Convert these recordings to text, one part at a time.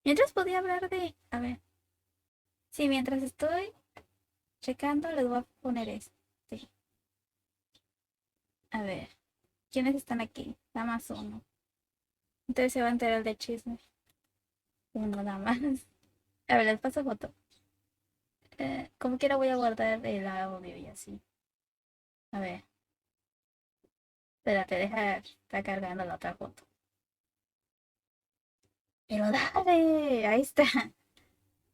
Mientras podía hablar de... A ver. Sí, mientras estoy checando, les voy a poner esto. Sí. A ver. ¿Quiénes están aquí? Nada más uno. Entonces se va a enterar del chisme. Uno nada más. A ver, les paso foto. Como quiera voy a guardar el audio y así. A ver. Espérate, deja... Está cargando la otra foto. Pero dale. Ahí está.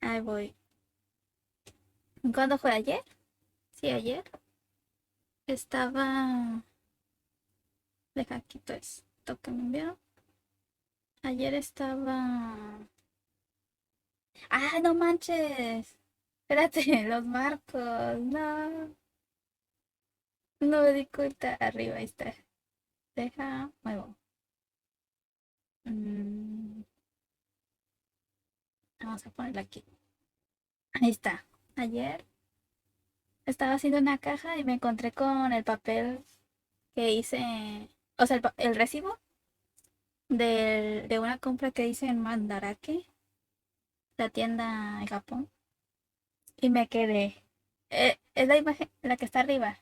Ahí voy. ¿Cuándo fue? ¿Ayer? Sí, ayer. Estaba... Deja quito esto que me enviaron. Ayer estaba... Ah, no manches. Espérate, los marcos. No, no me di cuenta. Arriba ahí está. Deja, muevo. Mm, vamos a ponerla aquí. Ahí está. Ayer estaba haciendo una caja y me encontré con el papel que hice, o sea, el recibo de una compra que hice en Mandarake, la tienda en Japón. Y me quedé. Es la imagen, la que está arriba,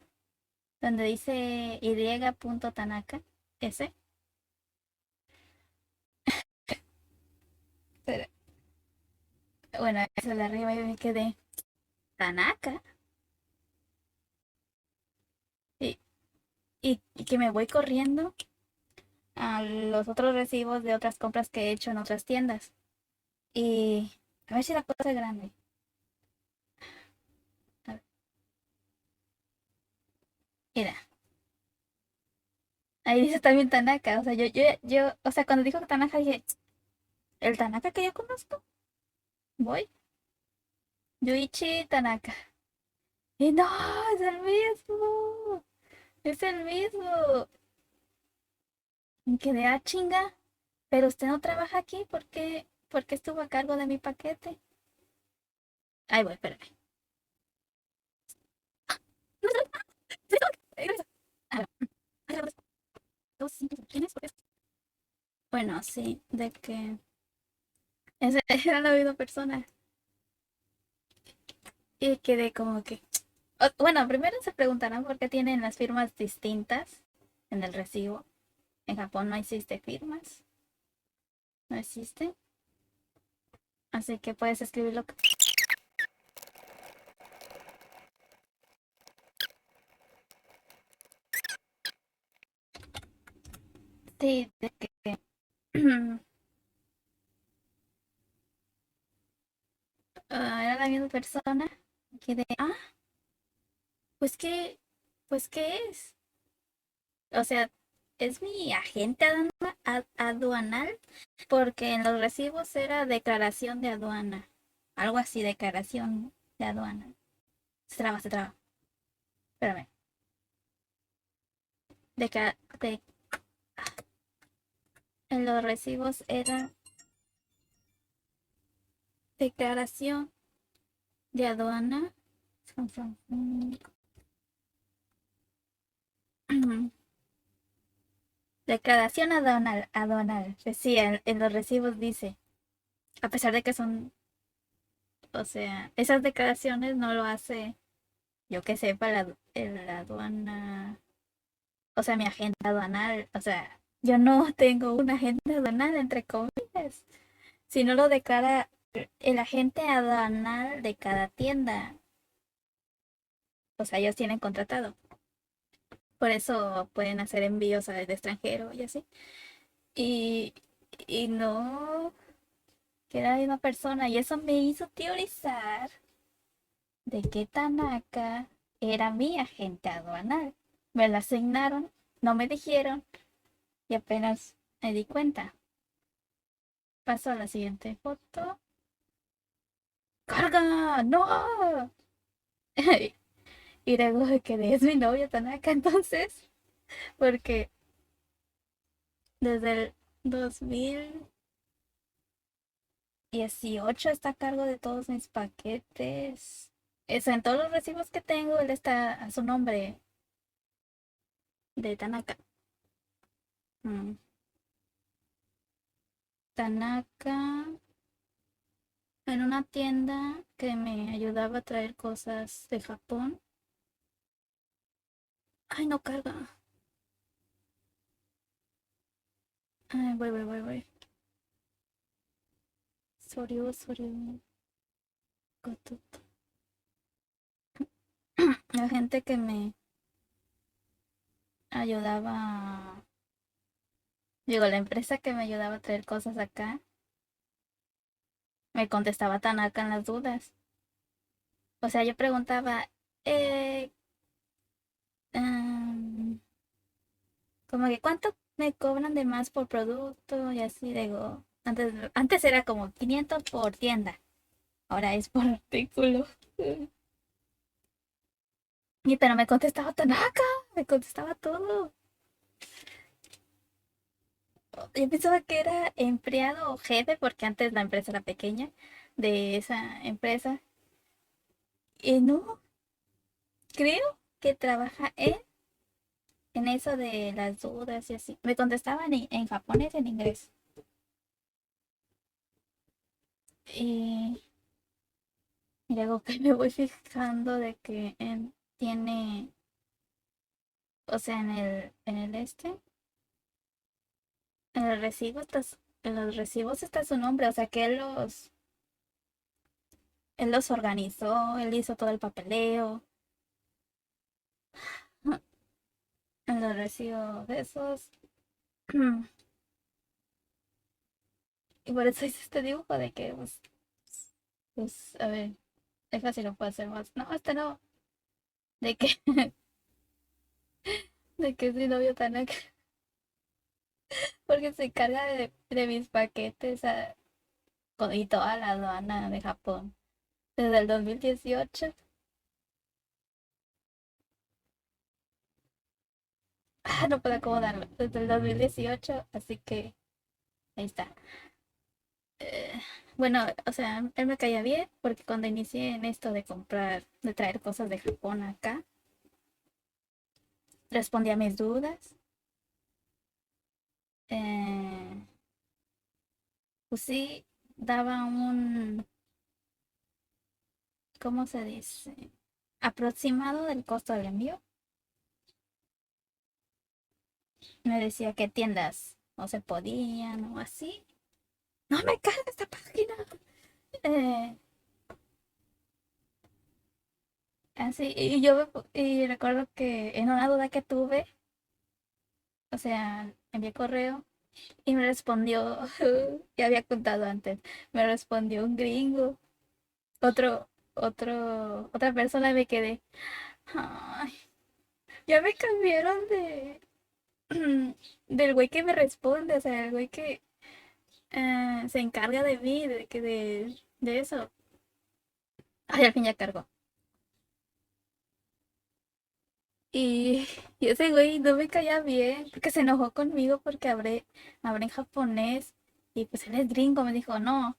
donde dice Y.Tanaka. Ese. Pero, bueno, esa de arriba y me quedé. Tanaka. Y, y que me voy corriendo a los otros recibos de otras compras que he hecho en otras tiendas. Y a ver si la cosa es grande. A ver, mira, ahí dice también Tanaka. O sea, o sea, cuando dijo Tanaka dije, ¿el Tanaka que yo conozco? Voy. Yuichi Tanaka. Y no, es el mismo. Es el mismo. Me quedé a chinga. Pero usted no trabaja aquí porque estuvo a cargo de mi paquete. Ahí voy, espérame. Bueno, sí, de que ese era la misma persona. Y quedé como que. Bueno, primero se preguntarán por qué tienen las firmas distintas en el recibo. En Japón no existe firmas. No existe. Así que puedes escribirlo. Sí, de que era la misma persona. Quedé, pues qué, pues qué es. O sea, es mi agente aduanal porque en los recibos era declaración de aduana. Algo así, declaración de aduana. Se traba, se traba. Espérame. Deca- de- en los recibos era declaración de aduana. Declaración aduanal. Sí, en los recibos dice. A pesar de que son, o sea, esas declaraciones no lo hace, yo que sepa, la aduana. O sea, mi agente aduanal, o sea, yo no tengo un agente aduanal, entre comillas, si no lo declara el agente aduanal de cada tienda. O sea, ellos tienen contratado. Por eso pueden hacer envíos al extranjero y así. Y, y no, que era la misma persona. Y eso me hizo teorizar de que Tanaka era mi agente aduanal. Me lo asignaron, no me dijeron y apenas me di cuenta. Paso a la siguiente foto. ¡Carga! ¡No! Y luego que es mi novia Tanaka entonces, porque desde el 2018 está a cargo de todos mis paquetes. Eso, en todos los recibos que tengo, él está a su nombre de Tanaka. Mm, Tanaka. en una tienda que me ayudaba a traer cosas de Japón. Ay, no carga. Ay, voy. Sorry. Kototo. La gente que me ayudaba, digo, la empresa que me ayudaba a traer cosas acá, me contestaba tan acá en las dudas. O sea, yo preguntaba, eh, am, como que cuánto me cobran de más por producto y así, digo, antes era como 500 por tienda, ahora es por artículo. Y pero me contestaba tan acá, me contestaba todo. Yo pensaba que era empleado o jefe, porque antes la empresa era pequeña, de esa empresa. Y no, creo que trabaja en eso de las dudas y así. Me contestaban en japonés y en inglés. Y, y luego que me voy fijando de que tiene, o sea, en el recibo está, en los recibos está su nombre, o sea que él los organizó, él hizo todo el papeleo. En los recibos de esos. Y por eso hice este dibujo de que, pues, a ver, es fácil, lo puedo hacer más. No, este no. De que, de que es mi novio Tanaka. Porque se encarga de mis paquetes y toda la aduana de Japón. Desde el 2018. No puedo acomodarlo. Desde el 2018, así que ahí está. Eh, bueno, o sea, él me caía bien porque cuando inicié en esto de comprar, de traer cosas de Japón acá, respondía a mis dudas. Eh, pues sí, daba ¿cómo se dice? Aproximado del costo del envío. Me decía que tiendas no se podían o así. No me carga esta página. Eh, así, y recuerdo que en una duda que tuve, o sea, envié correo y me respondió, ya había contado antes, me respondió un gringo, otra persona, y me quedé, ay, ya me cambiaron del güey que me responde, o sea, el güey que se encarga de mí, de eso. Ay, al fin ya cargó. Y, y ese güey no me caía bien, porque se enojó conmigo porque hablé en japonés. Y pues él es gringo, me dijo, no,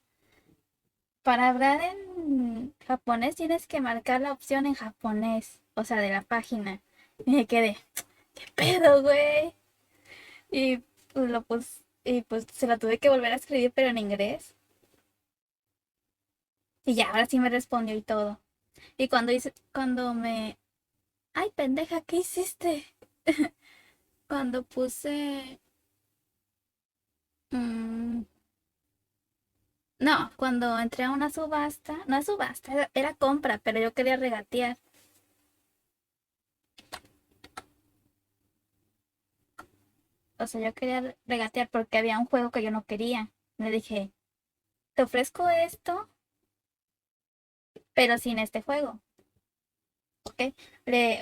para hablar en japonés tienes que marcar la opción en japonés, o sea, de la página. Y me quedé, ¿qué pedo, güey? Y y pues se la tuve que volver a escribir, pero en inglés. Y ya, ahora sí me respondió y todo. Y cuando ay, pendeja, ¿qué hiciste? Cuando puse, mm, no, cuando entré a una subasta, no es subasta, era compra, pero yo quería regatear. O sea, yo quería regatear porque había un juego que yo no quería. Le dije, te ofrezco esto, pero sin este juego, ¿ok?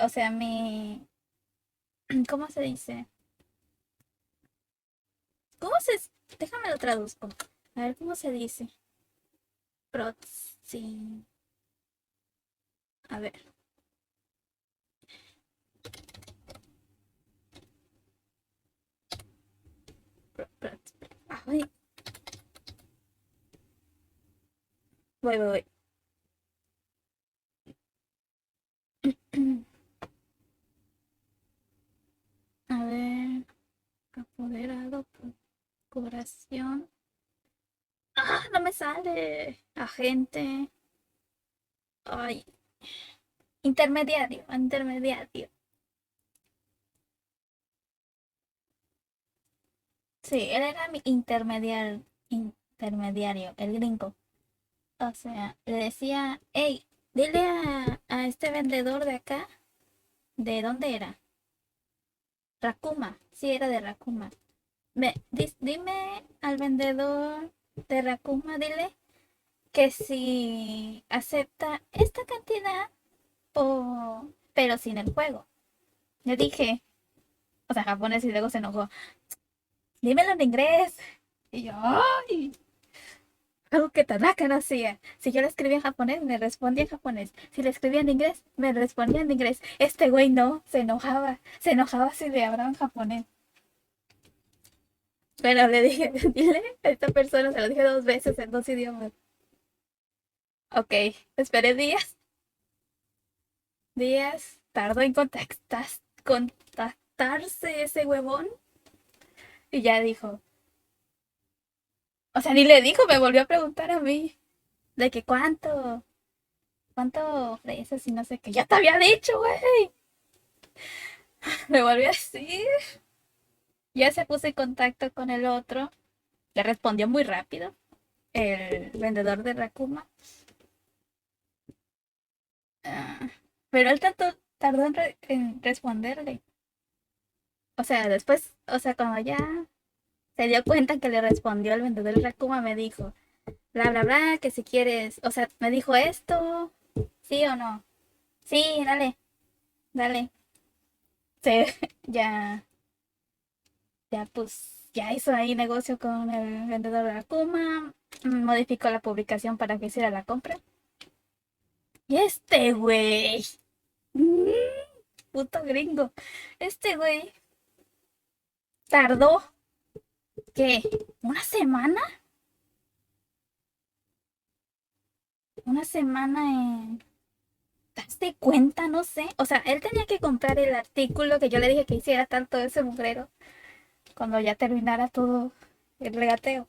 O sea, ¿cómo se dice? ¿Cómo se, déjame lo traduzco. A ver, ¿cómo se dice? Sí. A ver. Ay, voy. A ver, apoderado, procuración. no me sale. Agente. Ay, intermediario, intermediario. Sí, él era mi intermediario, el gringo. O sea, le decía, hey, dile a este vendedor de acá, ¿de dónde era? Rakuma, sí, era de Rakuma. Dime al vendedor de Rakuma, dile que si acepta esta cantidad o pero sin el juego. Le dije, o sea, japonés y luego se enojó. Dímelo en inglés. Y yo, ¡ay! Algo que Tanaka no hacía. Si yo le escribía en japonés, me respondía en japonés. Si le escribía en inglés, me respondía en inglés. Este güey no, se enojaba. Se enojaba si le hablaba en japonés. Pero le dije, dile a esta persona, se lo dije 2 veces en 2 idiomas. Ok, esperé días, tardó en contactarse ese huevón y ya dijo, o sea, ni le dijo, me volvió a preguntar a mí de que cuánto ofreces y no sé qué, ya te había dicho, güey, me volvió a decir, ya se puso en contacto con el otro, le respondió muy rápido, el vendedor de Rakuma, ah, pero él tardó en responderle, o sea, después, o sea, cuando ya se dio cuenta que le respondió el vendedor de Rakuma, me dijo, bla, bla, bla, que si quieres, o sea, me dijo esto, sí o no. Sí, dale, dale. Sí, ya, ya, pues, ya hizo ahí negocio con el vendedor de Akuma, modificó la publicación para que hiciera la compra. Y este güey, mm, puto gringo, este güey tardó, ¿qué? ¿Una semana? Una semana en darse cuenta, no sé. O sea, él tenía que comprar el artículo que yo le dije que hiciera tanto ese mugrero cuando ya terminara todo el regateo.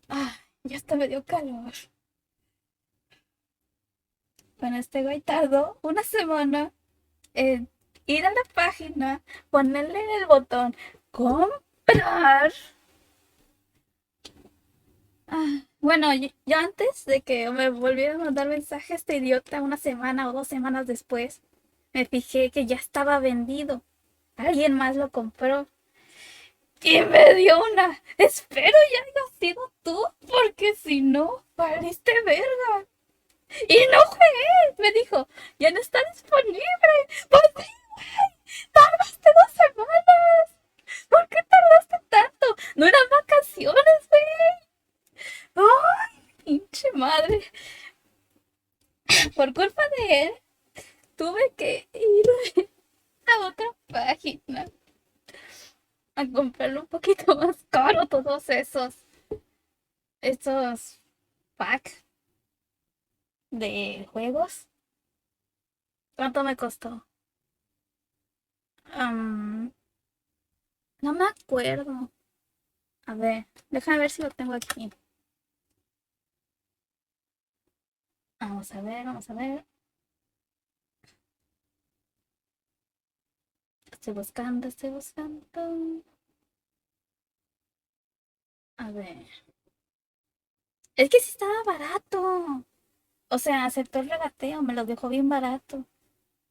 Ah, ya hasta me dio calor. Bueno, este güey tardó una semana en ir a la página, ponerle en el botón comprar. Ah, bueno, yo antes de que me volviera a mandar mensaje este idiota una semana o 2 semanas después, me fijé que ya estaba vendido. Alguien más lo compró. Y me dio una. Espero ya hayas sido tú, porque si no, valiste verga. Y no jugué. Me dijo, ya no está disponible. Pues sí, güey. Tardaste 2 semanas. ¿Por qué tardaste tanto? No eran vacaciones, güey. Ay, pinche madre. Por culpa de él, tuve que ir a otra página a comprarlo un poquito más caro todos esos packs de juegos. ¿Cuánto me costó? Am, no me acuerdo. A ver, déjame ver si lo tengo aquí. Vamos a ver, vamos a ver. Estoy buscando, estoy buscando. A ver. Es que sí estaba barato. O sea, aceptó el regateo, me lo dejó bien barato.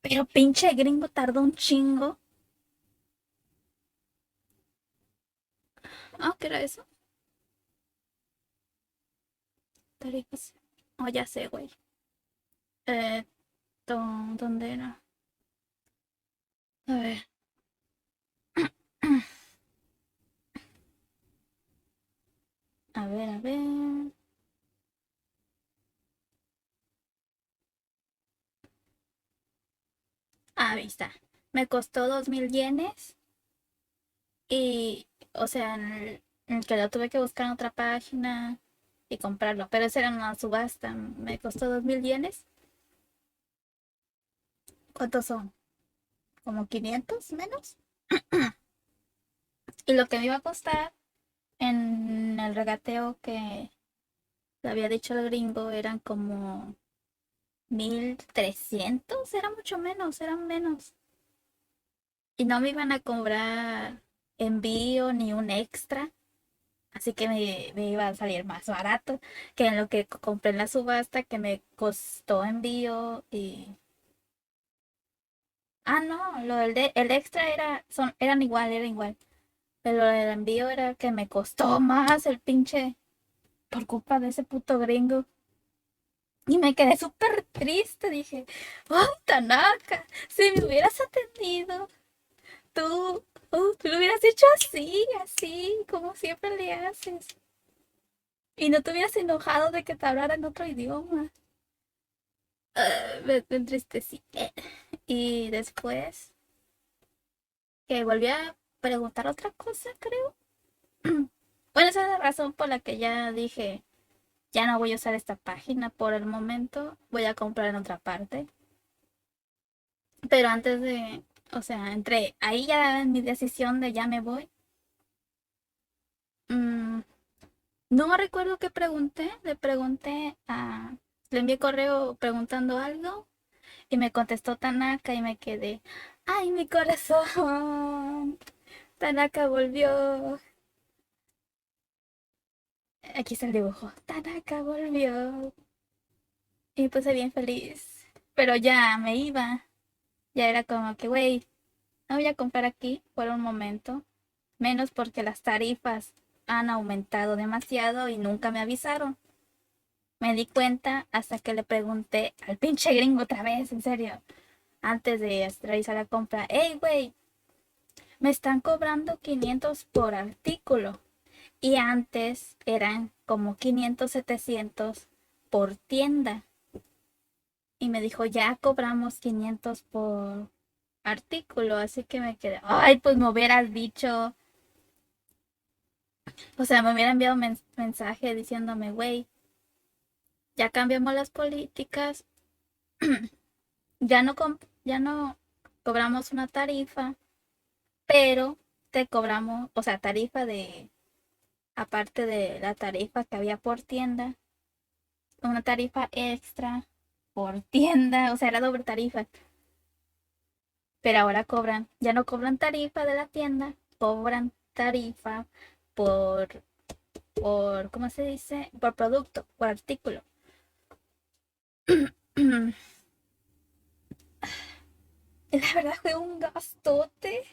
Pero pinche gringo tardó un chingo. Ah, ¿qué era eso? Tarifas. Oh, ya sé, güey. Eh, ¿Dónde era? A ver. A ver, a ver. Ah, ahí está. Me costó 2000 yenes. Y, o sea, en que lo tuve que buscar en otra página y comprarlo. Pero esa era una subasta. Me costó 2000 yenes. ¿Cuántos son? ¿Como 500 menos? Y lo que me iba a costar En el regateo que le había dicho el gringo eran como 1300, era mucho menos, eran menos. Y no me iban a cobrar envío ni un extra. Así que me iba a salir más barato que en lo que compré en la subasta, que me costó envío y... Ah, no, el extra eran igual, era igual. Pero el envío era que me costó más el pinche por culpa de ese puto gringo. Y me quedé súper triste, dije, ¡ay, Tanaka! Si me hubieras atendido, tú lo hubieras hecho así, así, como siempre le haces. Y no te hubieras enojado de que te hablara en otro idioma. Me entristecí. Y después que volví a preguntar otra cosa, creo. Bueno, esa es la razón por la que ya dije, ya no voy a usar esta página por el momento, voy a comprar en otra parte. Pero antes de, o sea, entre ahí ya en mi decisión de ya me voy. mm, no recuerdo qué pregunté, le envié correo preguntando algo y me contestó Tanaka y me quedé, ay, mi corazón, Tanaka volvió. Aquí está el dibujo. Tanaka volvió. Y me puse bien feliz. Pero ya me iba. Ya era como que, güey, no voy a comprar aquí por un momento. Menos porque las tarifas han aumentado demasiado y nunca me avisaron. Me di cuenta hasta que le pregunté al pinche gringo otra vez, en serio. Antes de realizar la compra. Hey, güey, me están cobrando 500 por artículo. Y antes eran como 500, 700 por tienda. Y me dijo, ya cobramos 500 por artículo. Así que me quedé, ay, pues me hubieras dicho. O sea, me hubiera enviado un mensaje diciéndome, güey, ya cambiamos las políticas. Ya no cobramos una tarifa, pero te cobramos, o sea, tarifa de, aparte de la tarifa que había por tienda, una tarifa extra por tienda, o sea, era doble tarifa. Pero ahora cobran, ya no cobran tarifa de la tienda, cobran tarifa por, ¿cómo se dice? Por producto, por artículo. La verdad fue un gastote.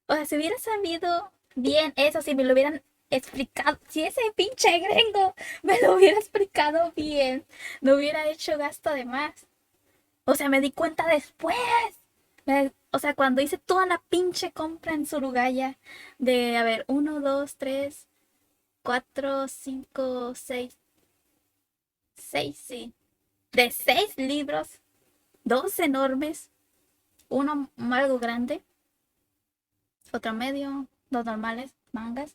O sea, si hubiera sabido bien eso, si me lo hubieran explicado, si ese pinche gringo me lo hubiera explicado bien, no hubiera hecho gasto de más. O sea, me di cuenta después. O sea, cuando hice toda la pinche compra en Surugaya de, a ver, uno, dos, tres, cuatro, cinco, seis, seis, sí. De 6 libros, dos enormes, uno algo grande, otro medio, dos normales, mangas.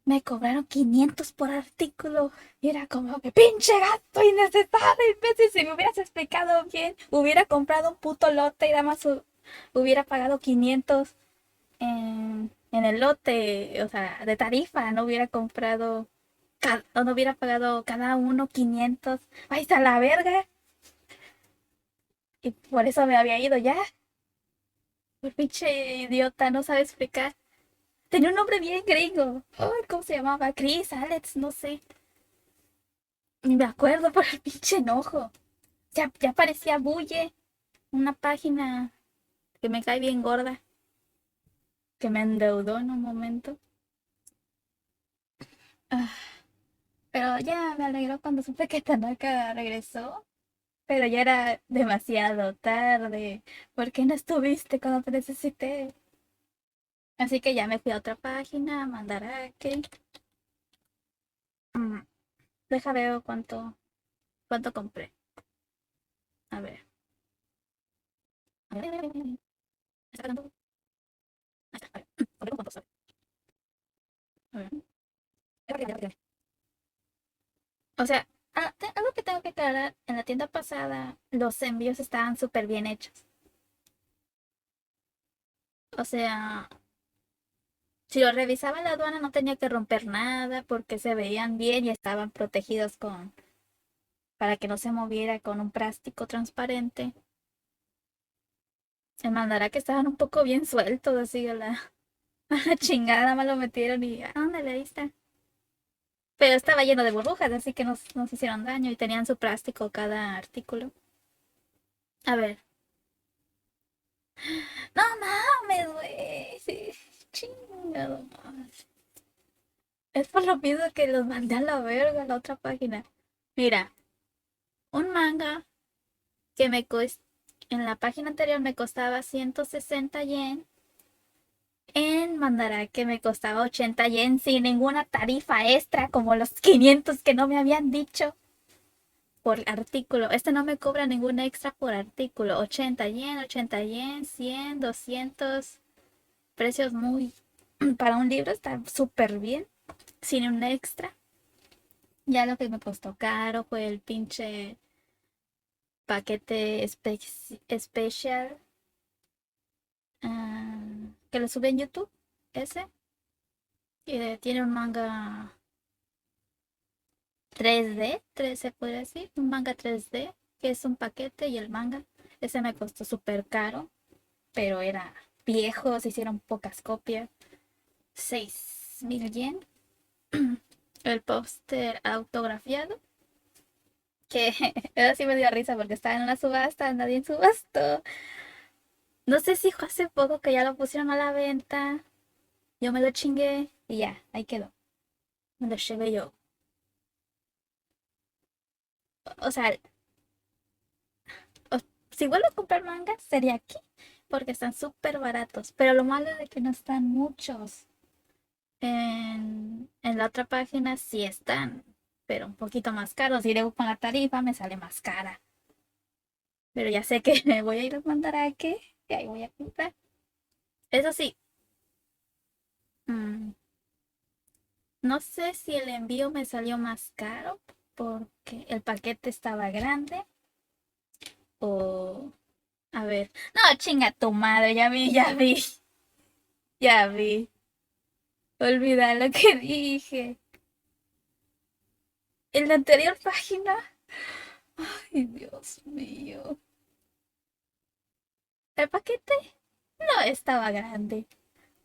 Me cobraron 500 por artículo. Y era como que pinche gasto innecesario. En vez de si me hubieras explicado bien, hubiera comprado un puto lote y nada más hubiera pagado 500 en el lote, o sea, de tarifa. No hubiera comprado, o no hubiera pagado cada uno 500. Ahí está la verga. Y por eso me había ido ya. Por pinche idiota, no sabe explicar. Tenía un nombre bien gringo. Ay, ¿cómo se llamaba? Chris, Alex, no sé. Ni me acuerdo por el pinche enojo. Ya parecía Bulle, una página que me cae bien gorda, que me endeudó en un momento. Ah, pero ya me alegró cuando supe que Tanaka regresó. Pero ya era demasiado tarde. ¿Por qué no estuviste cuando te necesité? Así que ya me fui a otra página a mandar a que. Mm, deja ver cuánto compré. A ver. A ver. ¿Está cargando? Ahí está. A ver. Compré como cuántos. A ver. O sea, algo que tengo que aclarar, en la tienda pasada los envíos estaban súper bien hechos. O sea, Si lo revisaba la aduana no tenía que romper nada porque se veían bien y estaban protegidos para que no se moviera con un plástico transparente. Se mandará que estaban un poco bien sueltos, así a la chingada me lo metieron y ándale, ahí está. Pero estaba lleno de burbujas, así que nos hicieron daño y tenían su plástico cada artículo. A ver. No mames, güey. Sí, chingado. Es por lo mismo que los mandé a la verga a la otra página. Mira, un manga que en la página anterior me costaba 160 yen. En Mandarake me costaba 80 yen sin ninguna tarifa extra como los 500 que no me habían dicho por artículo. Este no me cobra ningún extra por artículo. 80 yen, 100, 200. Precios muy... Para un libro está súper bien. Sin un extra. Ya lo que me costó caro fue el pinche paquete especial que lo sube en YouTube. Ese. Y tiene un manga 3D, se podría decir, un manga 3D, que es un paquete y el manga. Ese me costó súper caro, pero era viejo, se hicieron pocas copias. 6.000 yen. El póster autografiado, que ahora sí me dio risa porque estaba en una subasta, nadie subastó. No sé si fue hace poco que ya lo pusieron a la venta. Yo me lo chingué y ya, ahí quedó. Me lo llevé yo. O sea, si vuelvo a comprar mangas, sería aquí, porque están súper baratos. Pero lo malo es de que no están muchos. En la otra página sí están, pero un poquito más caros. Si le con la tarifa, me sale más cara. Pero ya sé que me voy a ir a mandar a que y ahí voy a comprar. Eso sí, mm, no sé si el envío me salió más caro porque el paquete estaba grande o... A ver, no, chinga tu madre, ya vi. Olvida lo que dije. En la anterior página. Ay, Dios mío. El paquete no estaba grande.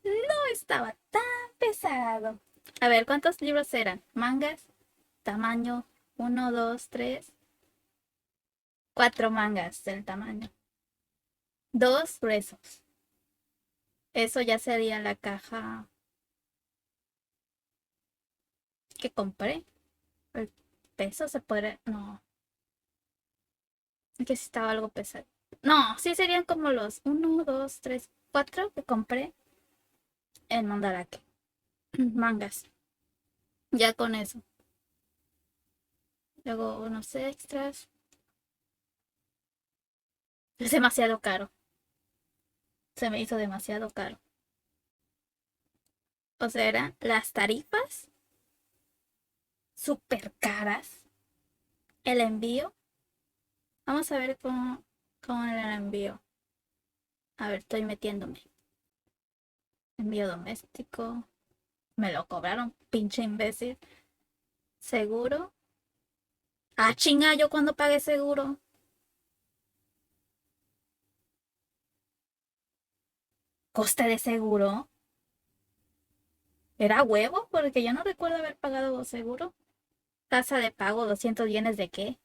No estaba tan pesado. A ver, ¿cuántos libros eran? Mangas. Tamaño. Uno, dos, tres. Cuatro mangas del tamaño. Dos gruesos. Eso ya sería la caja que compré. El peso se podría... No. Es que sí estaba algo pesado. No, sí serían como los uno, dos, tres, cuatro que compré en Mandarake. Mangas. Ya con eso. Luego unos extras. Es demasiado caro. Se me hizo demasiado caro. O sea, eran las tarifas súper caras. El envío. Vamos a ver cómo era el envío. A ver, estoy metiéndome. Envío doméstico. Me lo cobraron, pinche imbécil. Seguro. Ah, chinga, yo cuando pagué seguro. Coste de seguro. ¿Era huevo? Porque yo no recuerdo haber pagado seguro. Tasa de pago, 200 yenes de qué.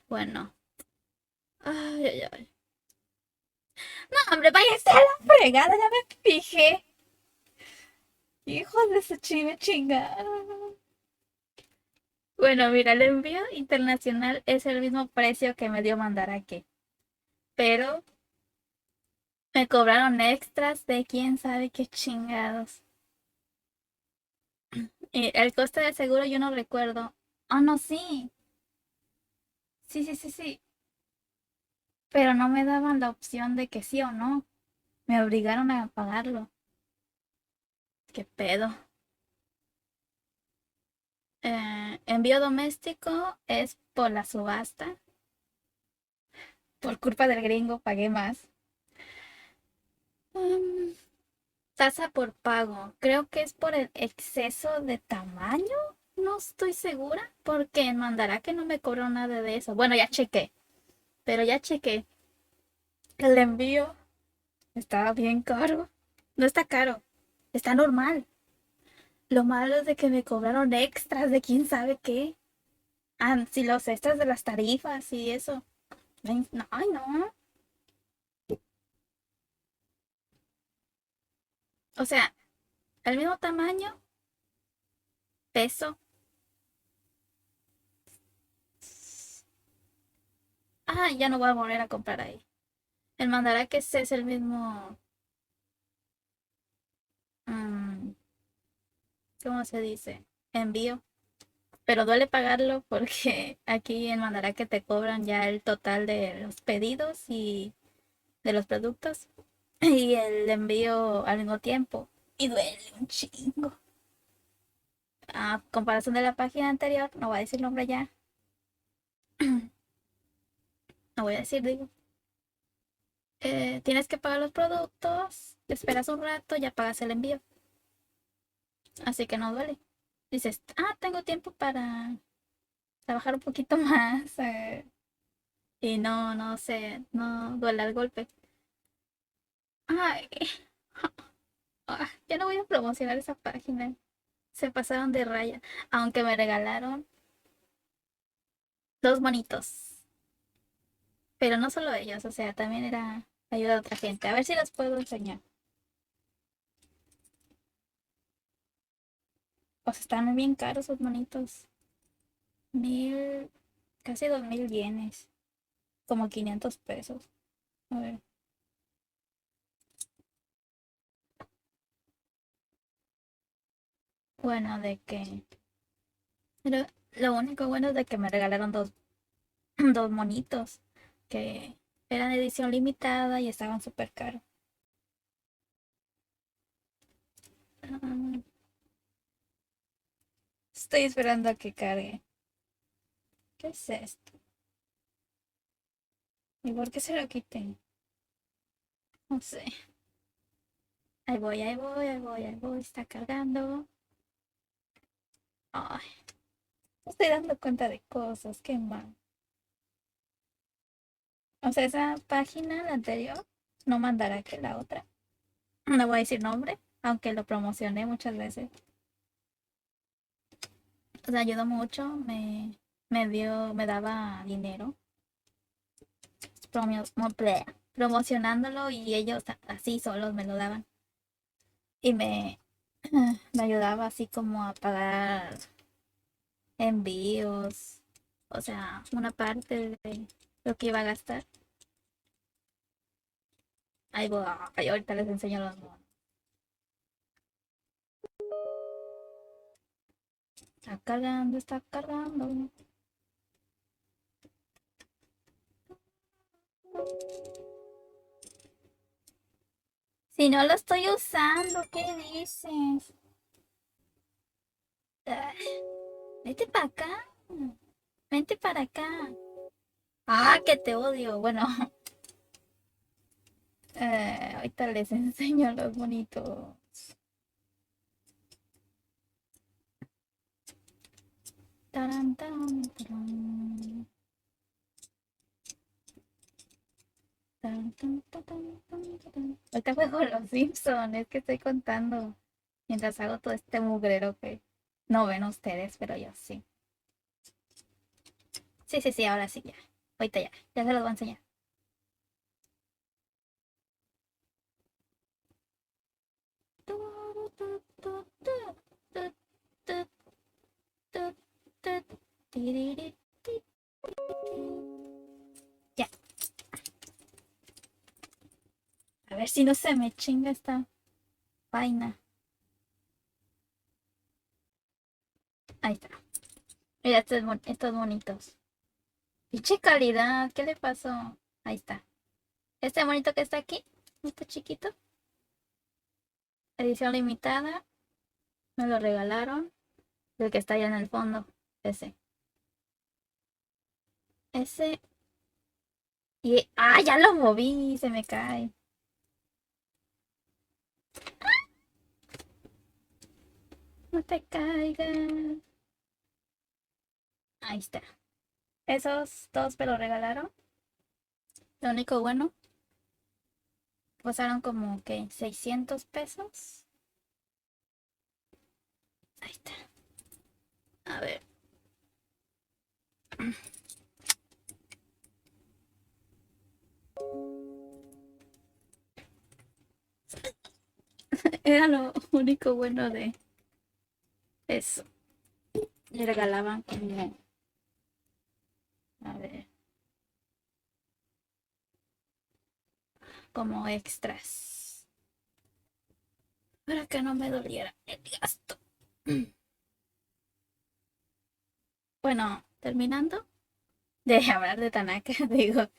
Bueno. Ay, ay, ay. No, hombre, váyase a la fregada, ya me fijé. Hijo de su chinga. Bueno, mira, el envío internacional es el mismo precio que me dio mandar aquí. Pero me cobraron extras de quién sabe qué chingados. Y el coste del seguro yo no recuerdo. Ah, no, sí. Sí, sí, sí, sí. Pero no me daban la opción de que sí o no. Me obligaron a pagarlo. ¿Qué pedo? Envío doméstico es por la subasta. Por culpa del gringo pagué más. Mm, Tasa por pago. Creo que es por el exceso de tamaño. No estoy segura. Porque en Mandaraque no me cobró nada de eso. Bueno, ya chequé. Pero ya chequé. El envío estaba bien caro. No está caro. Está normal. Lo malo es de que me cobraron extras de quién sabe qué. Ah, sí, los extras de las tarifas y eso. No, ay, no. O sea, el mismo tamaño, peso. Ah, ya no voy a volver a comprar ahí. El Mandaraque es el mismo. mm, ¿Cómo se dice? Envío. Pero duele pagarlo porque aquí en Mandaraque te cobran ya el total de los pedidos y de los productos y el envío al mismo tiempo. Y duele un chingo. A comparación de la página anterior, no voy a decir nombre ya. No voy a decir, digo. Tienes que pagar los productos, te esperas un rato, ya pagas el envío. Así que no duele. Dices, tengo tiempo para trabajar un poquito más. Y no sé, no duele el golpe. Ay, ya no voy a promocionar esa página. Se pasaron de raya. Aunque me regalaron dos monitos. Pero no solo ellos, o sea, también era ayuda a otra gente. A ver si los puedo enseñar. O sea, están bien caros esos monitos. 1000, casi 2000 yenes. Como 500 pesos. A ver. Bueno, de que. Lo único bueno es de que me regalaron dos monitos. Que eran edición limitada y estaban súper caros. Ah, estoy esperando a que cargue. ¿Qué es esto? ¿Y por qué se lo quité? No sé. Ahí voy, ahí voy, ahí voy, ahí voy. Está cargando. Ay, me estoy dando cuenta de cosas. Qué mal. O sea, esa página, la anterior, no mandará que la otra. No voy a decir nombre, aunque lo promocioné muchas veces. O sea, ayudó mucho. Me daba dinero promocionándolo y ellos así solos me lo daban. Y me ayudaba así como a pagar envíos, o sea, una parte de lo que iba a gastar. Ahí voy, ay, ahorita les enseño los monos. Está cargando, está cargando. Si no lo estoy usando, ¿qué dices? Ay, vete para acá. Vente para acá. Ah, que te odio. Bueno, ahorita les enseño los bonitos. Taran, taran, taran. Tan, tan, tan, tan, tan, tan. Ahorita juego los Simpsons, es que estoy contando mientras hago todo este mugrero que no ven ustedes, pero yo sí. Sí, sí, sí, ahora sí ya. Ahorita ya se los voy a enseñar. Ya, a ver si no se me chinga esta vaina. Ahí está. Mira estos bonitos. Pinche calidad, ¿qué le pasó? Ahí está. Este bonito que está aquí, este chiquito, edición limitada, me lo regalaron. El que está allá en el fondo, ese. Ese. Y. ¡Ah! Ya lo moví, se me cae. no te caigas. Ahí está. Esos dos me lo regalaron. Lo único bueno, costaron como que 600 pesos. Ahí está. A ver. Era lo único bueno de eso. Le regalaban como, a ver, como extras. Para que no me doliera el gasto. Bueno, terminando de hablar de Tanaka, digo,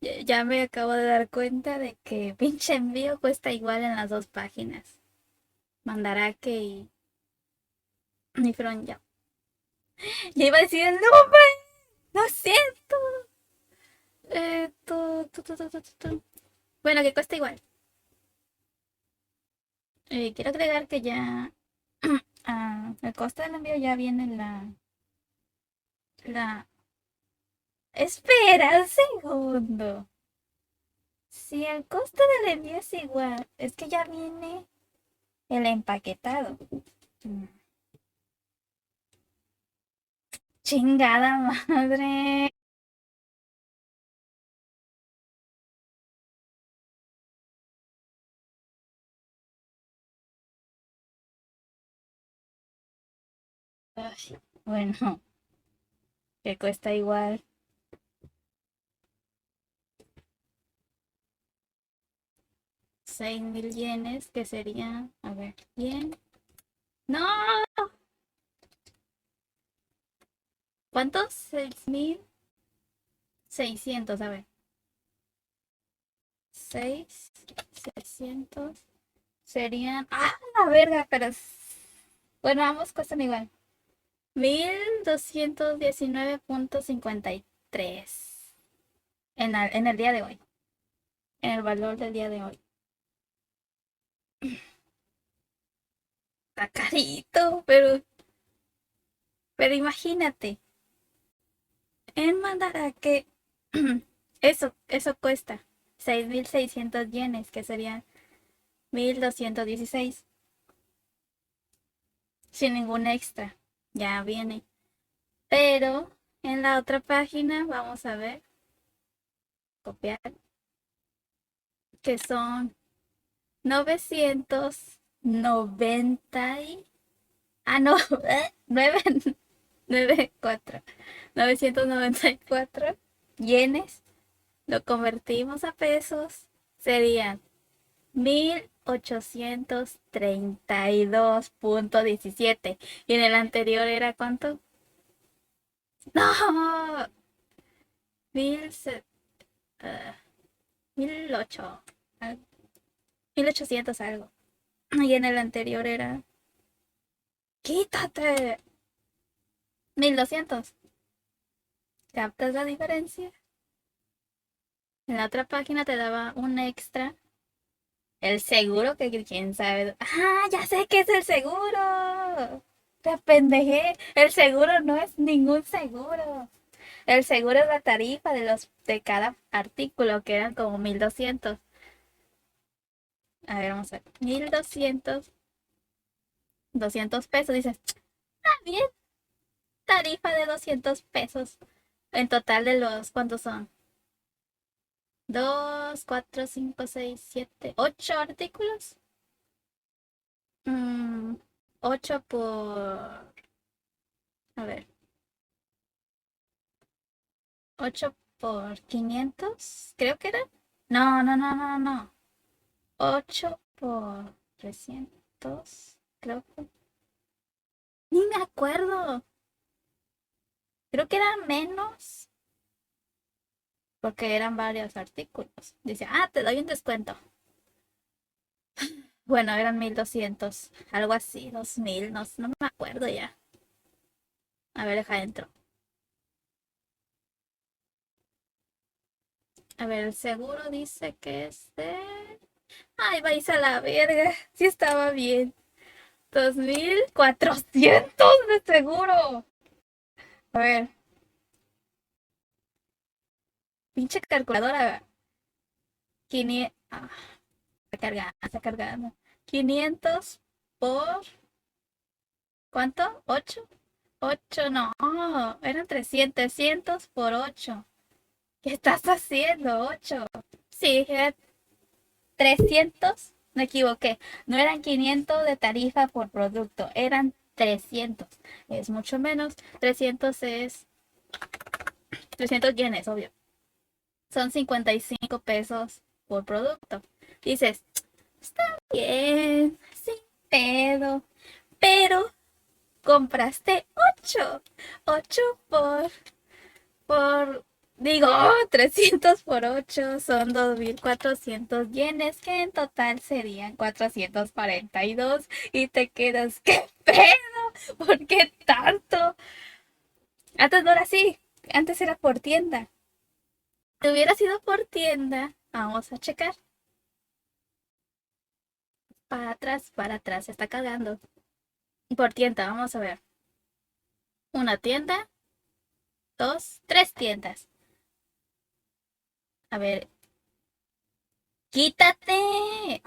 ya me acabo de dar cuenta de que pinche envío cuesta igual en las dos páginas. Mandarake y From ya. Ya iba a decir el nombre, lo siento. Bueno, que cuesta igual. Quiero agregar que ya el costo del envío ya viene la... Espera un segundo. Si el costo del envío es igual, es que ya viene el empaquetado. Mm, Chingada madre. Ay, bueno, que cuesta igual. 6.000 yenes, que sería, a ver, yen. No, ¿cuántos? 6.600, a ver. 6.600 serían. ¡Ah, la verga! Pero. Bueno, ambos cuestan igual. 1.219.53 en el día de hoy. En el valor del día de hoy. Está carito, pero imagínate. En Mandarake, eso cuesta 6.600 yenes, que serían 1.216. Sin ningún extra. Ya viene. Pero en la otra página vamos a ver, copiar, que son 990 y... Ah, no, 994. 994 yenes. Lo convertimos a pesos. Serían 1.832.17. Y en el anterior era ¿cuánto? No, 1.008. 1.800 algo. Y en el anterior era... ¡Quítate! 1.200. ¿Captas la diferencia? En la otra página te daba un extra. El seguro, que quién sabe. ¡Ah, ya sé qué es el seguro! Te pendejé. El seguro no es ningún seguro. El seguro es la tarifa de cada artículo, que eran como 1.200. A ver, vamos a ver. 1.200 pesos. Dices, bien, tarifa de 200 pesos. En total de los, ¿cuántos son? 2, 4, 5, 6, 7, 8 artículos. Mm, 8 por... A ver. 8 por 500, creo que era. No, no, no, no, no. 8 por 300, creo que. Ni me acuerdo. Creo que eran menos porque eran varios artículos. Dice, te doy un descuento. Bueno, eran 1.200, algo así, 2.000, no, no me acuerdo ya. A ver, deja dentro. A ver, el seguro dice que es de... Ay, vais a la verga. Sí estaba bien. 2400 de seguro. A ver, pinche calculadora. 500. Está cargando, está cargando. 500 por. ¿Cuánto? ¿8? 8 no. Eran 300 por 8. ¿Qué estás haciendo? 8. Sí, era 300. Me equivoqué. No eran 500 de tarifa por producto. Eran 300. Es mucho menos. 300 es 300 yenes, obvio. Son 55 pesos por producto. Dices, está bien, sin pedo. Pero compraste 8. 8 digo, 300 por 8 son 2400 yenes, que en total serían 442. Y te quedas, ¿qué pedo? ¿Por qué tanto? Antes no era así, antes era por tienda. Si hubiera sido por tienda, vamos a checar. Para atrás, se está cagando. Por tienda, vamos a ver. Una tienda, dos, tres tiendas. A ver, quítate.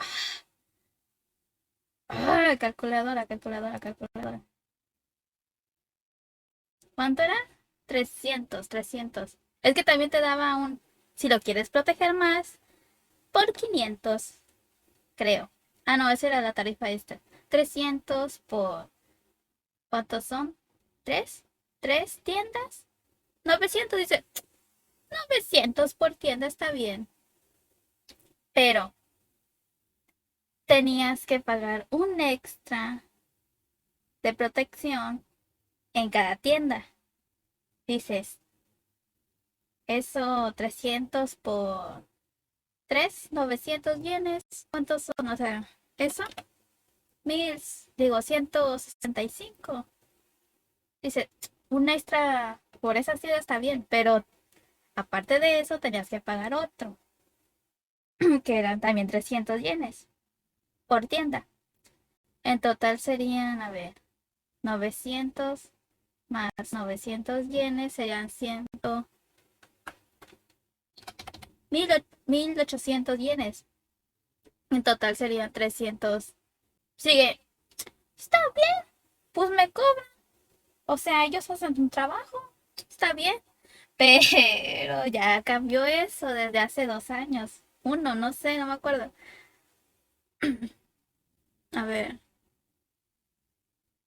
Calculadora, calculadora, calculadora. ¿Cuánto era? 300. Es que también te daba si lo quieres proteger más, por 500, creo. Ah, no, esa era la tarifa esta. 300 por. ¿Cuántos son? ¿Tres? ¿Tres tiendas? 900, dice. 900 por tienda está bien. Pero tenías que pagar un extra de protección en cada tienda. Dices, eso 300 por 3, 900 yenes. ¿Cuántos son? O sea, eso, 1000, digo, 165. Dice, un extra por esa ciudad está bien, pero aparte de eso tenías que pagar otro, que eran también 300 yenes por tienda. En total serían, a ver, 900 más 900 yenes serían 100, 1800 yenes. En total serían 300. Sigue, está bien, pues me cobran. O sea, ellos hacen un trabajo, está bien. Pero ya cambió eso desde hace 2 años. Uno, no sé, no me acuerdo. A ver,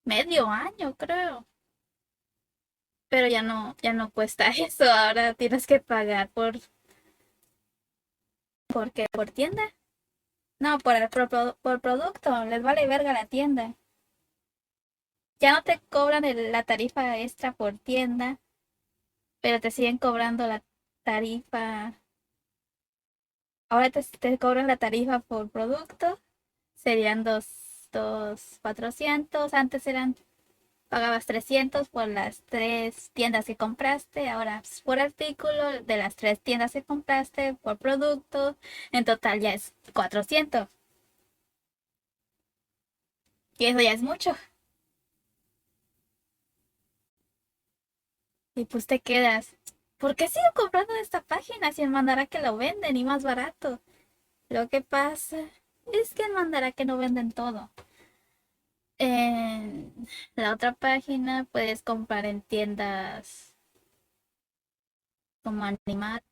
medio año creo. Pero ya no cuesta eso. Ahora tienes que pagar ¿por qué? ¿Por tienda? No, por producto. Les vale verga la tienda. Ya no te cobran la tarifa extra por tienda, pero te siguen cobrando la tarifa. Ahora te cobran la tarifa por producto. Serían 400. Antes pagabas 300 por las 3 tiendas que compraste. Ahora por artículo de las 3 tiendas que compraste por producto. En total ya es 400. Y eso ya es mucho. Y pues te quedas, ¿por qué sigo comprando en esta página si en Mandarake lo venden y más barato? Lo que pasa es que en Mandarake no venden todo. En la otra página puedes comprar en tiendas como Animato,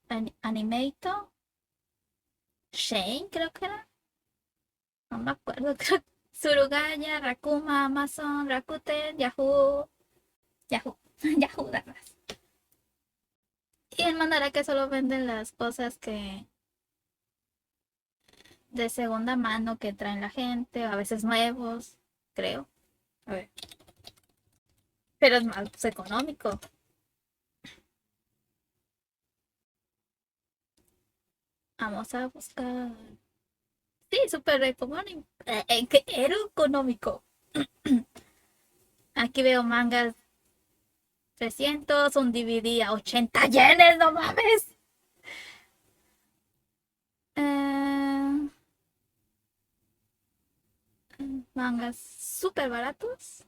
Shane creo que era, no me acuerdo, creo. Surugaya, Rakuma, Amazon, Rakuten, Yahoo, Yahoo, Yahoo, nada más. Y en Mandarake solo venden las cosas que de segunda mano que traen la gente, a veces nuevos, creo. A ver. Pero es más económico. Vamos a buscar. Sí, súper económico. Era económico. Aquí veo mangas 300, un DVD a 80 yenes, no mames. Eh, mangas súper baratos.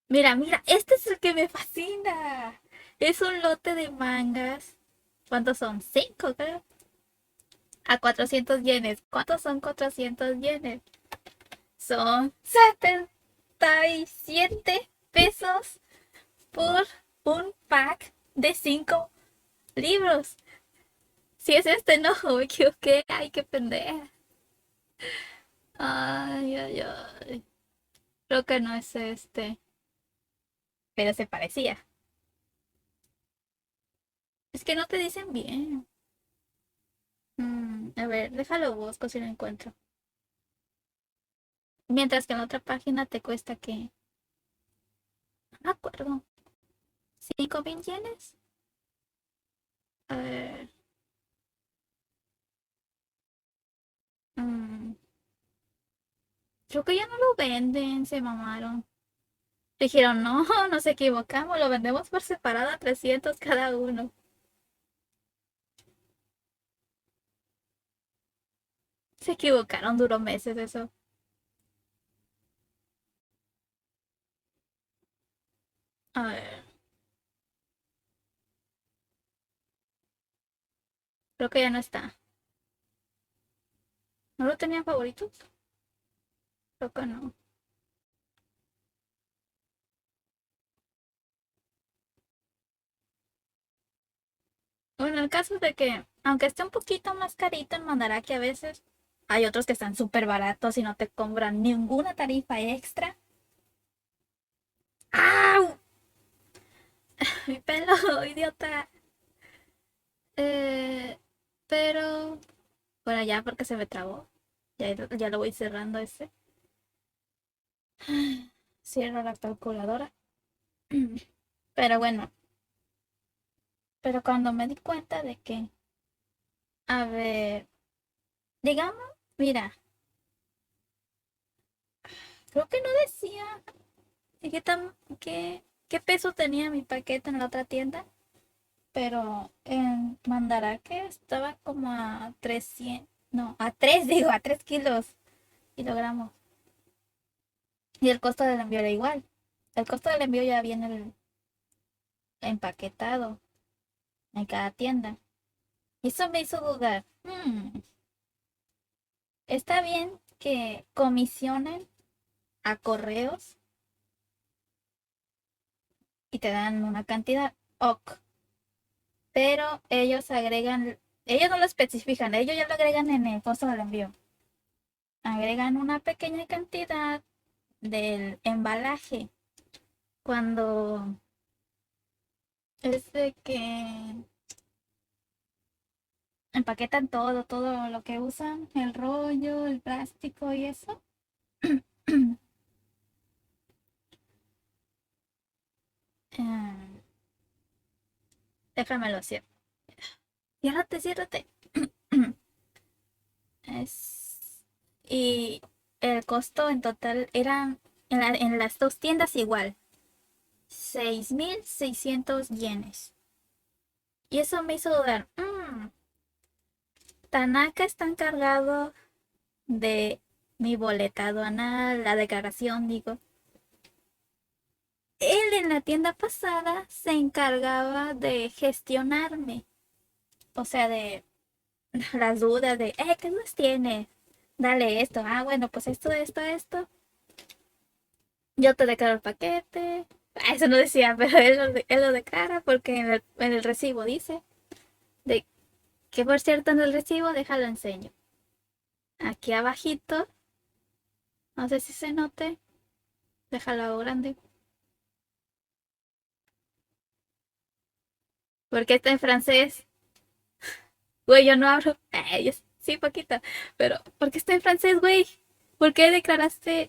Mira, mira, este es el que me fascina. Es un lote de mangas. ¿Cuántos son? Cinco, creo. A 400 yenes. ¿Cuántos son 400 yenes? Son 77 pesos por un pack de 5 libros. Si es este, no, me equivoqué. Ay, qué pendeja. Ay, ay, ay. Creo que no es este. Pero se parecía. Es que no te dicen bien. A ver, déjalo busco si lo encuentro. Mientras que en la otra página te cuesta que. No me acuerdo. 5.000 yenes. A ver. mm, Creo que ya no lo venden, se mamaron. Dijeron, no, nos equivocamos, lo vendemos por separado a 300 cada uno. Se equivocaron, duró meses eso. A ver, creo que ya no está. ¿No lo tenían favoritos? Creo que no. Bueno, el caso es de que, aunque esté un poquito más carito en Mandarake a veces, hay otros que están súper baratos y no te cobran ninguna tarifa extra. ¡Au! Mi pelo, idiota. Eh, pero, bueno, ya porque se me trabó. Ya lo voy cerrando ese. Cierro la calculadora. Pero bueno, pero cuando me di cuenta de que, a ver, digamos, mira, creo que no decía qué tan, qué peso tenía mi paquete en la otra tienda, pero en Mandarake estaba como a 300, no, a 3 digo, a 3 kilogramos. Y el costo del envío era igual. El costo del envío ya viene empaquetado en cada tienda. Y eso me hizo dudar. Está bien que comisionen a correos y te dan una cantidad, ok, pero ellos agregan, ellos no lo especifican, ellos ya lo agregan en el costo del envío. Agregan una pequeña cantidad del embalaje cuando es de que empaquetan todo lo que usan, el rollo, el plástico y eso. Eh, Déjamelo cierro. Ciérrate, ciérrate. Es, y el costo en total eran en las dos tiendas igual, 6.600 yenes. Y eso me hizo dudar, Tanaka está encargado de mi boleta aduanal, la declaración, digo. Él en la tienda pasada se encargaba de gestionarme, o sea, de las dudas de, ¿qué más tiene? Dale esto, bueno, pues esto. Yo te declaro el paquete. Eso no decía, pero él lo declara porque en el recibo dice de que por cierto en el recibo, déjalo enseño. Aquí abajito, no sé si se note, déjalo grande. Porque está en francés. Güey, yo no hablo. Sí, poquito. Pero, ¿por qué está en francés, güey? ¿Por qué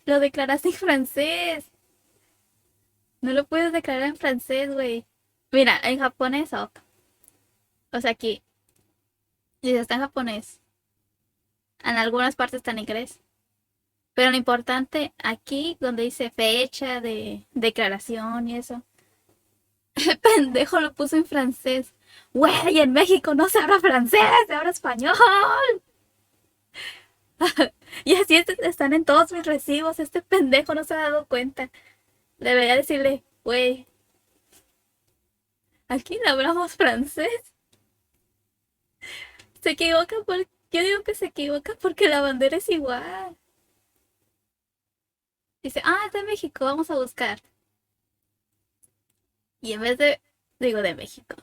lo declaraste en francés? No lo puedes declarar en francés, güey. Mira, en japonés, ok. O sea, aquí. Dice, está en japonés. En algunas partes está en inglés. Pero lo importante aquí, donde dice fecha de declaración y eso, el pendejo lo puso en francés. Güey, en México no se habla francés, se habla español. Y así están en todos mis recibos. Este pendejo no se ha dado cuenta. Debería decirle, güey, aquí no hablamos francés. Se equivoca porque... Yo digo que se equivoca porque la bandera es igual. Dice, ah, es de México, vamos a buscar. Y en vez de, digo de México,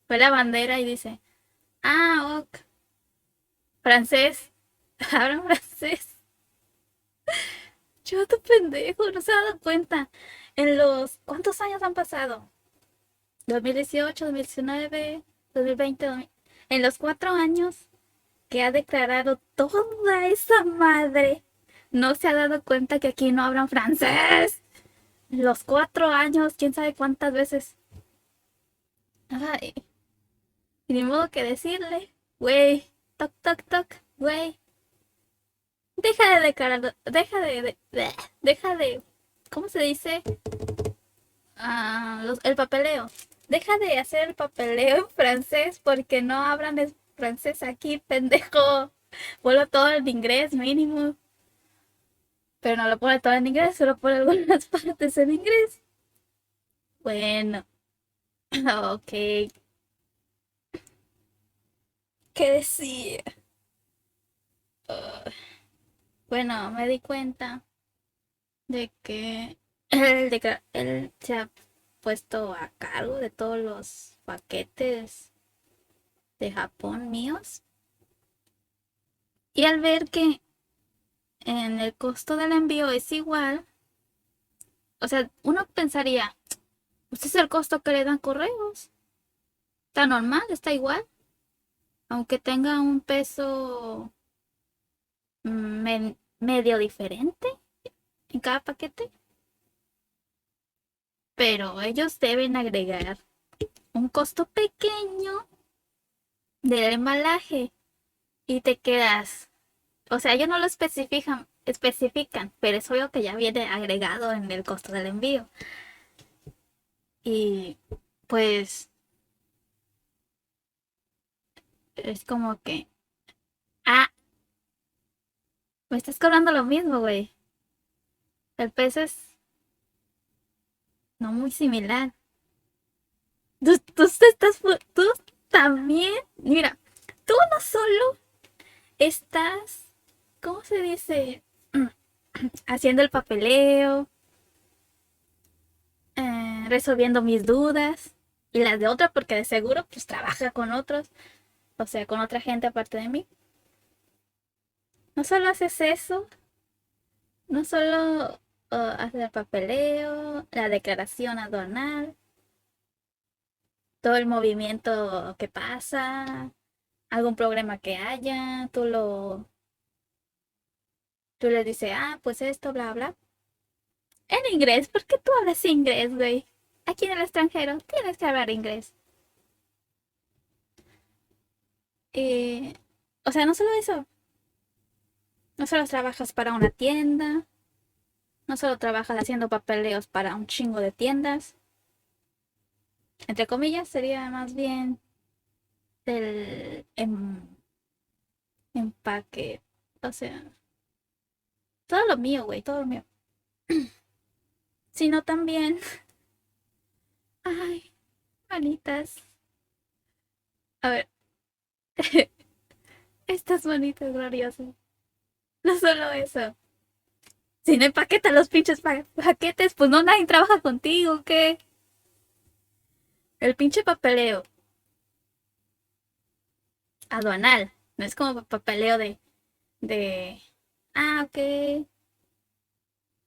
fue la bandera y dice, ah, ok, francés, hablan francés. Yo, tu pendejo, no se ha dado cuenta. En los, ¿cuántos años han pasado? 2018, 2019, 2020, en los 4 años que ha declarado toda esa madre, no se ha dado cuenta que aquí no hablan francés. Los 4 años, quién sabe cuántas veces. Ay, y ni modo que decirle, güey, toc, toc, toc, güey, deja de declarar, deja de, ¿cómo se dice? El papeleo. Deja de hacer el papeleo en francés porque no hablan de francés aquí, pendejo. Ponlo todo en inglés mínimo. Pero no lo pone todo en inglés, solo pone algunas partes en inglés. Bueno, ok. ¿Qué decir? Uh, bueno, me di cuenta de que él se ha puesto a cargo de todos los paquetes de Japón míos. Y al ver que en el costo del envío es igual, o sea, uno pensaría, pues es el costo que le dan correos. Está normal, está igual. Aunque tenga un peso medio diferente en cada paquete. Pero ellos deben agregar un costo pequeño del embalaje. Y te quedas. O sea, ellos no lo especifican, pero es obvio que ya viene agregado en el costo del envío. Y pues es como que, ah, me estás cobrando lo mismo, güey. El peso es no muy similar. Tú también, mira, tú no solo estás, ¿cómo se dice? Haciendo el papeleo, resolviendo mis dudas y las de otros, porque de seguro pues trabaja con otros, o sea, con otra gente aparte de mí. No solo haces eso, no solo haces el papeleo, la declaración aduanal, todo el movimiento que pasa, algún problema que haya, tú les dices, ah, pues esto, bla, bla. En inglés, ¿por qué tú hablas inglés, güey? Aquí en el extranjero tienes que hablar inglés. Eh, o sea, no solo eso, no solo trabajas para una tienda, no solo trabajas haciendo papeleos para un chingo de tiendas, entre comillas, sería más bien del empaque, o sea, todo lo mío, güey, todo lo mío. Sino también, ay, manitas, a ver, estas manitas gloriosas, no solo eso. Si no empaquetan los pinches paquetes, pues no nadie trabaja contigo, ¿qué? El pinche papeleo aduanal, no es como papeleo de, ok,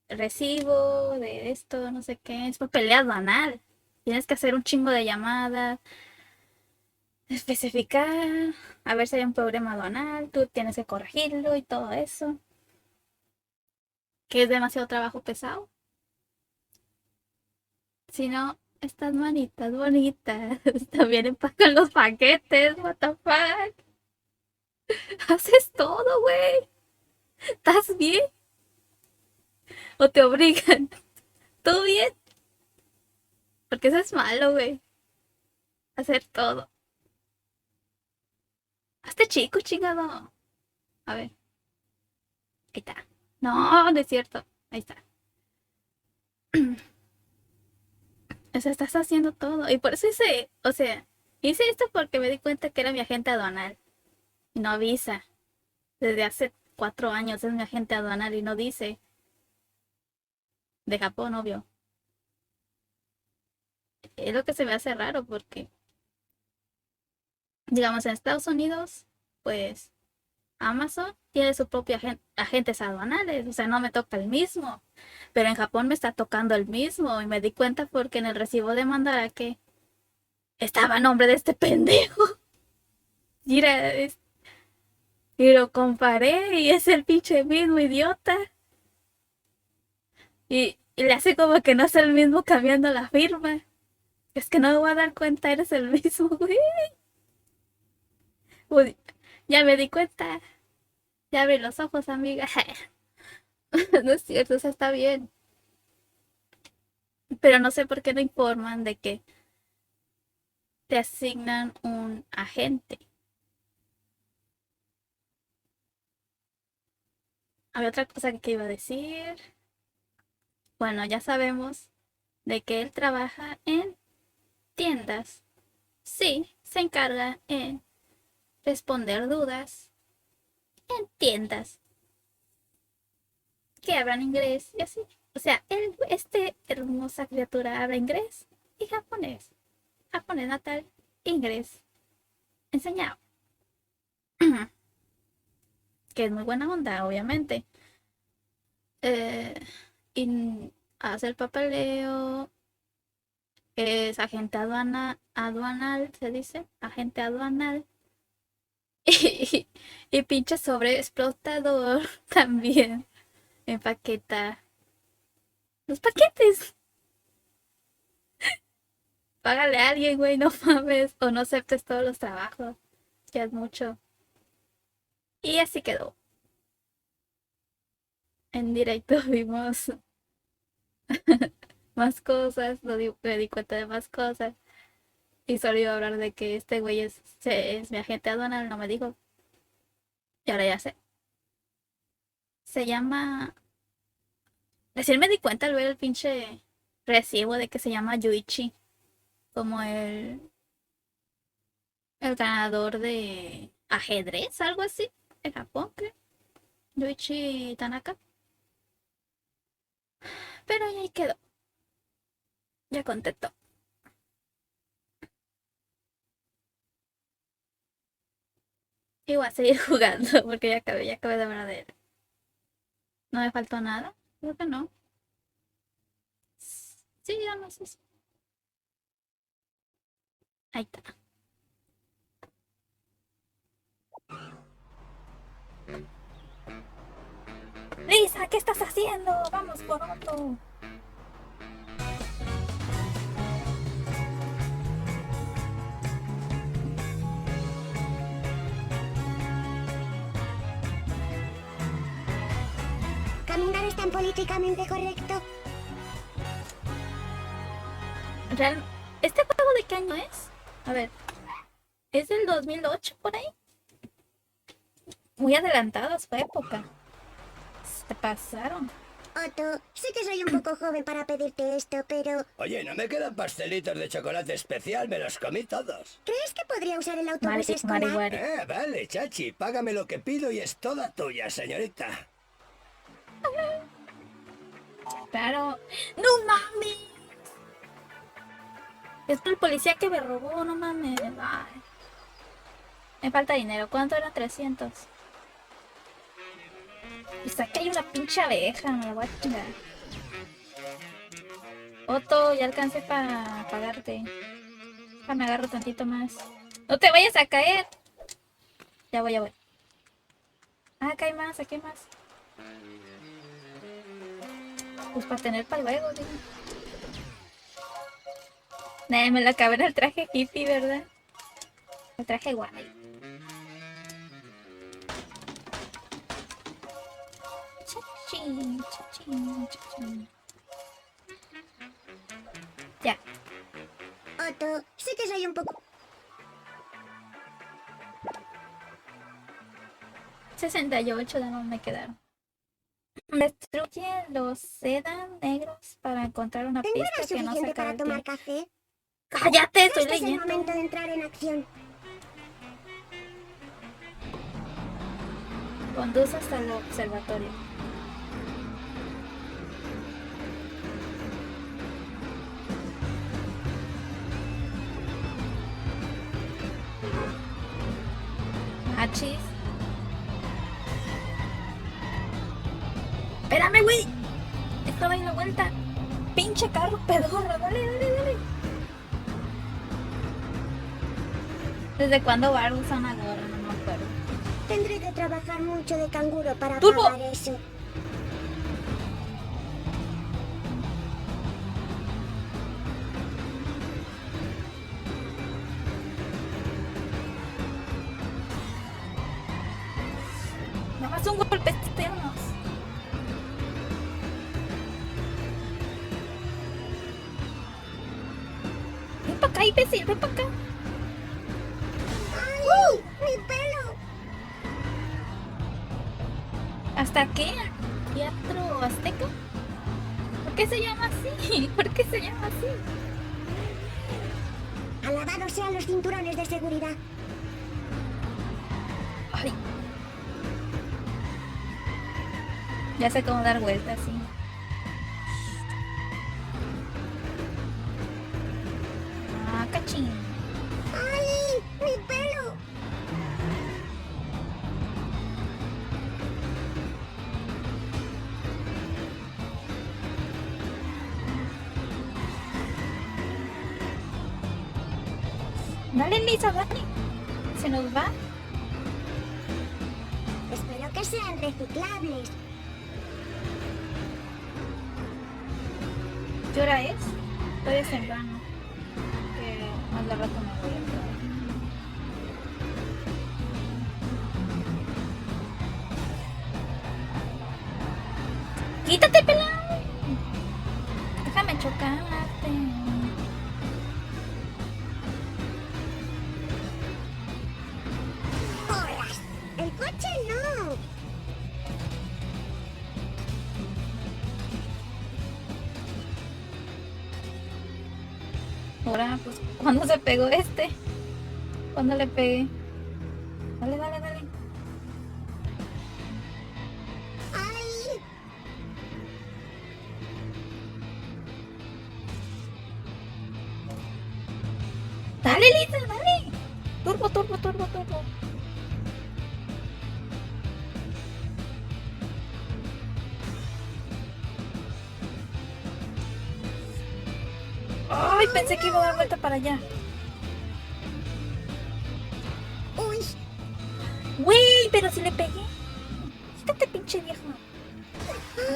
recibo de esto, no sé qué, es papeleo aduanal. Tienes que hacer un chingo de llamadas, especificar, a ver si hay un problema aduanal, tú tienes que corregirlo y todo eso, que es demasiado trabajo pesado. Si no, estas manitas bonitas también empacan los paquetes, what the fuck. Haces todo, güey. ¿Estás bien? ¿O te obligan? ¿Todo bien? Porque eso es malo, güey. Hacer todo. Hazte chico, chingado. A ver. Ahí está. No, no es cierto. Ahí está. O sea, estás haciendo todo. Y por eso hice, o sea, hice esto porque me di cuenta que era mi agente aduanal. Y no avisa. Desde hace 4 años es mi agente aduanal y no dice. De Japón, obvio. Es lo que se me hace raro porque, digamos, en Estados Unidos, pues Amazon tiene su propio agentes aduanales. O sea, no me toca el mismo. Pero en Japón me está tocando el mismo. Y me di cuenta porque en el recibo de mandara que estaba a nombre de este pendejo. Mira, y lo comparé y es el pinche mismo idiota. Y le hace como que no es el mismo cambiando la firma. Es que no me voy a dar cuenta, eres el mismo, güey. Uy, ya me di cuenta. Ya abrí los ojos, amiga. No es cierto, o sea, está bien. Pero no sé por qué no informan de que te asignan un agente. Había otra cosa que iba a decir. Bueno, ya sabemos de que él trabaja en tiendas. Sí, se encarga en responder dudas en tiendas que hablan inglés y así. O sea, este hermosa criatura habla inglés y japonés. Japonés natal, inglés enseñado. Que es muy buena onda, obviamente. Eh, y hace el papeleo, es agente aduanal, se dice, agente aduanal. Y pinche sobre explotador también empaqueta los paquetes. Págale a alguien, güey, no mames. O no aceptes todos los trabajos. Ya es mucho. Y así quedó. En directo vimos más cosas. Me di cuenta de más cosas. Y solo iba a hablar de que este güey es mi agente aduanal. No me dijo. Y ahora ya sé. Se llama. Recién me di cuenta al ver el pinche recibo de que se llama Yuichi. Como el ganador de ajedrez, algo así. En Japón, creo. Yuichi Tanaka. Pero ya ahí quedó. Ya contestó. Y voy a seguir jugando porque ya acabé de hablar de él. No me faltó nada. Creo que no. Sí, ya no sé. Ahí está. Lisa, ¿qué estás haciendo? Vamos por otro. Caminar es tan políticamente correcto. Real... ¿Este juego de qué año es? A ver. ¿Es del 2008 por ahí? Muy adelantado a su época. Se pasaron. Otto, sé que soy un poco joven para pedirte esto, pero Oye, no me quedan pastelitos de chocolate especial, me los comí todos. ¿crees que podría usar el autobús escolar? Marihuari. Vale, chachi, págame lo que pido y es toda tuya, señorita. Claro. ¡No mames! Es el policía que me robó, no mames. Ay. Me falta dinero. ¿Cuánto eran 300? Pues aquí hay una pinche abeja, me la voy a chingar. Otto, ya alcancé para pagarte. Me agarro tantito más. ¡No te vayas a caer! Ya voy, ya voy. Ah, acá hay más, aquí hay más. Pues para tener para luego, digo. Nah, me lo acabé en el traje hippie, ¿verdad? El traje guay. Chachín, chachín, chachín. Ya. Otto, sé que soy un poco... 68 de más me quedaron. Destruye los sedan negros para encontrar una ¿Tengo hora pista que no se suficiente acabe para el tomar tiempo. café? ¡Cállate! Estoy Este es el leyendo. momento de entrar en acción. Conduce hasta el observatorio. Achis. Espérame, güey. Estaba ahí la vuelta. Pinche carro pedorro. Dale, dale, dale. ¿Desde cuándo Bar usa una gorra? No me acuerdo. Tendré que trabajar mucho de canguro para ¡Turbo! pagar eso. Nada más un golpe externos. Ven para acá, imbécil. Ven para acá. ¡Ay! ¡Mi pelo! ¿Hasta qué? ¿Teatro Azteca? ¿Por qué se llama así? ¿Por qué se llama así? Alabados sean los cinturones de seguridad. Ay. Ya sé cómo dar vueltas, sí. Ah, cachín. ¡Ay! ¡Mi pelo! Dale, Lisa, dale. Se nos va. Espero que sean reciclables. ¿Qué hora es? Todavía es temprano. Que más de rato me voy a quedar. ¡Quítate, pelado! Déjame chocarte. ¡Porras! ¡El coche no! Ahora, pues, ¿cuándo se pegó este? ¿Cuándo le pegué? Dale, dale, dale. ¡Ay! Dale, Lisa, dale. Turbo, turbo, turbo, turbo. Ay, pensé que iba a dar vuelta para allá. ¡Uy! Güey, pero si le pegué. Quítate, pinche viejo.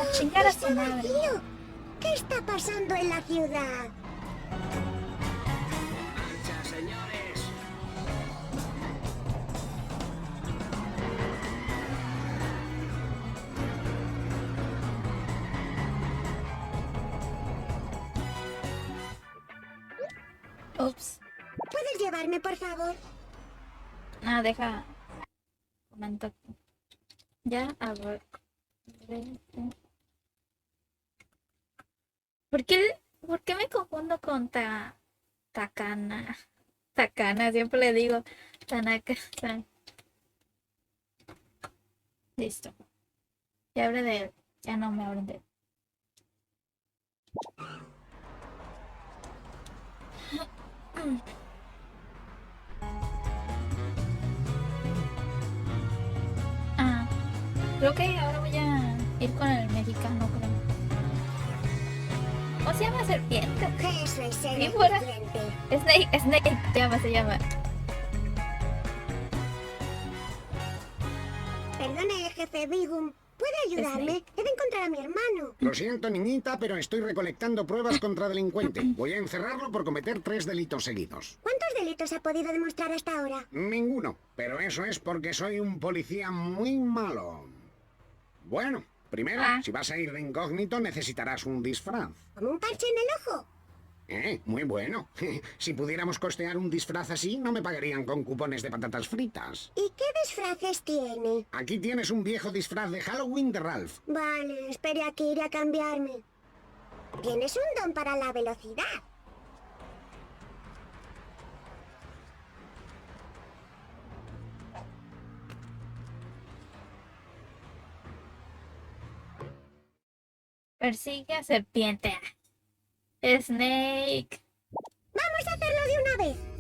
A chingar a su ¡Está madre. vacío! ¿Qué está pasando en la ciudad? ¡Marcha, señores! Ups. ¿Puedes llevarme, por favor? Ah, deja. Comento. Ya, a ver. ¿Por qué me confundo con Takana? Takana, siempre le digo Tanaka. Listo. Ya hablé de él. Ya no me hablen de él. Ah, creo que ahora voy a ir con el mexicano, creo. ¿Cómo se llama? Serpiente. Eso es ser Víbora. eficiente. Snake se llama. Perdone, jefe Bigum. ¿Puede ayudarme? He de encontrar a mi hermano. Lo siento, niñita, pero estoy recolectando pruebas contra delincuente. Voy a encerrarlo por cometer 3 delitos seguidos. ¿Cuántos delitos ha podido demostrar hasta ahora? Ninguno, pero eso es porque soy un policía muy malo. Bueno, primero, Ah. si vas a ir de incógnito, necesitarás un disfraz. ¿Como un parche en el ojo? Muy bueno. Si pudiéramos costear un disfraz así, no me pagarían con cupones de patatas fritas. ¿Y qué disfraces tiene? Aquí tienes un viejo disfraz de Halloween de Ralph. Vale, espere aquí, iré a cambiarme. Tienes un don para la velocidad. Persigue a serpiente. Snake. Vamos a hacerlo de una vez.